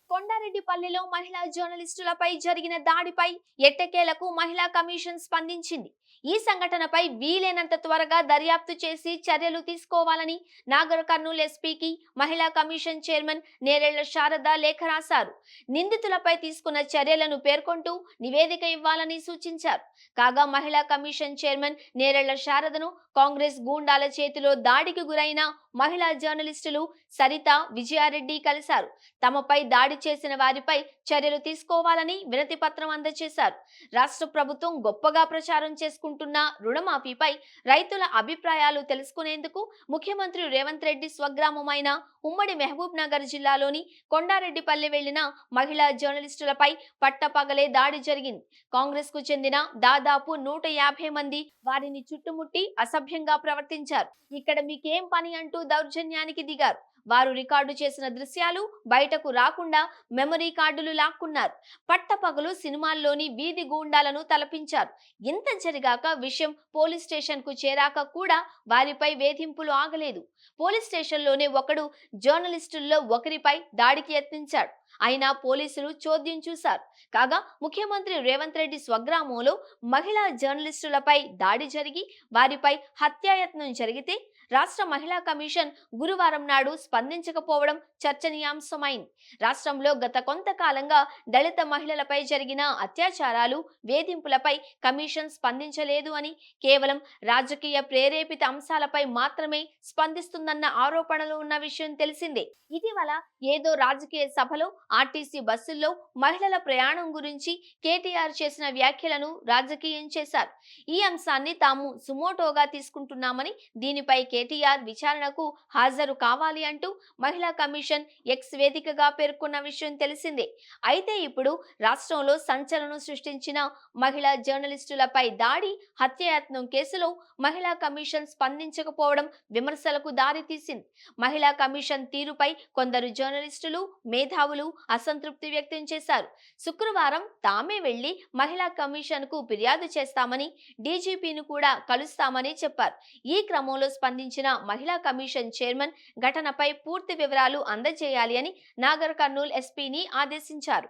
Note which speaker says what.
Speaker 1: కొండారెడ్డిపల్లిలో మహిళా జర్నలిస్టులపై జరిగిన దాడిపై ఎట్టకేలకు మహిళా కమిషన్ స్పందించింది. ఈ సంఘటనపై వీలైనంత త్వరగా దర్యాప్తు చేసి చర్యలు తీసుకోవాలని నాగర్ కర్నూల్ ఎస్పీకి మహిళా కమిషన్ చైర్మన్ నేరెళ్ల శారద లేఖ రాశారు. నిందితులపై తీసుకున్న చర్యలను పేర్కొంటూ నివేదిక ఇవ్వాలని సూచించారు. కాగా మహిళా కమిషన్ చైర్మన్ నేరెళ్ల శారదను కాంగ్రెస్ గూండాల చేతిలో దాడికి గురైన మహిళా జర్నలిస్టులు సరిత, విజయారెడ్డి కలిశారు. తమపై దాడి చేసిన వారిపై చర్యలు తీసుకోవాలని వినతి పత్రం అందజేశారు. రాష్ట్ర ప్రభుత్వం గొప్పగా ప్రచారం చేసుకుంటున్న రుణమాఫీపై రైతుల అభిప్రాయాలు తెలుసుకునేందుకు ముఖ్యమంత్రి రేవంత్ రెడ్డి స్వగ్రామమైన ఉమ్మడి మహబూబ్ నగర్ జిల్లాలోని కొండారెడ్డిపల్లి వెళ్లిన మహిళా జర్నలిస్టులపై పట్టపగలే దాడి జరిగింది. కాంగ్రెస్ కు చెందిన దాదాపు 150 మంది వారిని చుట్టుముట్టి అసభ్యంగా ప్రవర్తించారు. ఇక్కడ మీకేం పని అంటూ దౌర్జన్యానికి దిగారు. వారు రికార్డు చేసిన దృశ్యాలు బయటకు రాకుండా మెమరీ కార్డులు లాక్కున్నారు. పట్టపగలు సినిమాల్లోని వీధి గూండాలను తలపించారు. ఇంత జరిగాక విషయం పోలీస్ స్టేషన్ కు చేరాక కూడా వారిపై వేధింపులు ఆగలేదు. పోలీస్ స్టేషన్లోనే ఒకడు జర్నలిస్టుల్లో ఒకరిపై దాడికి యత్నించాడు. అయినా పోలీసులు చోద్యం చూశారు. కాగా ముఖ్యమంత్రి రేవంత్ రెడ్డి స్వగ్రామంలో మహిళా జర్నలిస్టులపై దాడి జరిగి వారిపై హత్యాయత్నం జరిగితే రాష్ట్ర మహిళా కమిషన్ గురువారం నాడు స్పందించకపోవడం చర్చనీయాంశమైంది. రాష్ట్రంలో గత కొంతకాలంగా దళిత మహిళలపై జరిగిన అత్యాచారాలు, వేధింపులపై కమిషన్ స్పందించలేదు అని, కేవలం రాజకీయ ప్రేరేపిత అంశాలపై మాత్రమే స్పందిస్తుందన్న ఆరోపణలు ఉన్న విషయం తెలిసిందే. ఇటీవల ఏదో రాజకీయ సభలో ఆర్టీసీ బస్సుల్లో మహిళల ప్రయాణం గురించి కేటీఆర్ చేసిన వ్యాఖ్యలను రాజకీయం చేశారు. ఈ అంశాన్ని తాము సుమోటోగా తీసుకుంటున్నామని, దీనిపై కేటీఆర్ విచారణకు హాజరు కావాలి అంటూ మహిళా కమిషన్ ఎక్స్ వేదికగా పేర్కొన్న విషయం తెలిసిందే. అయితే ఇప్పుడు రాష్ట్రంలో సంచలనం సృష్టించిన మహిళా జర్నలిస్టులపై దాడి, హత్యాయత్నం కేసులో మహిళా కమిషన్ స్పందించకపోవడం విమర్శలకు దారితీసింది. మహిళా కమిషన్ తీరుపై కొందరు జర్నలిస్టులు, మేధావులు అసంతృప్తి వ్యక్తం చేశారు. శుక్రవారం తామే వెళ్లి మహిళా కమిషన్ కు ఫిర్యాదు చేస్తామని, డీజీపీని కూడా కలుస్తామని చెప్పారు. ఈ క్రమంలో స్పందించిన మహిళా కమిషన్ చైర్మన్ ఘటనపై పూర్తి వివరాలు అందజేయాలి అని నాగర్ కర్నూల్ ఎస్పీని ఆదేశించారు.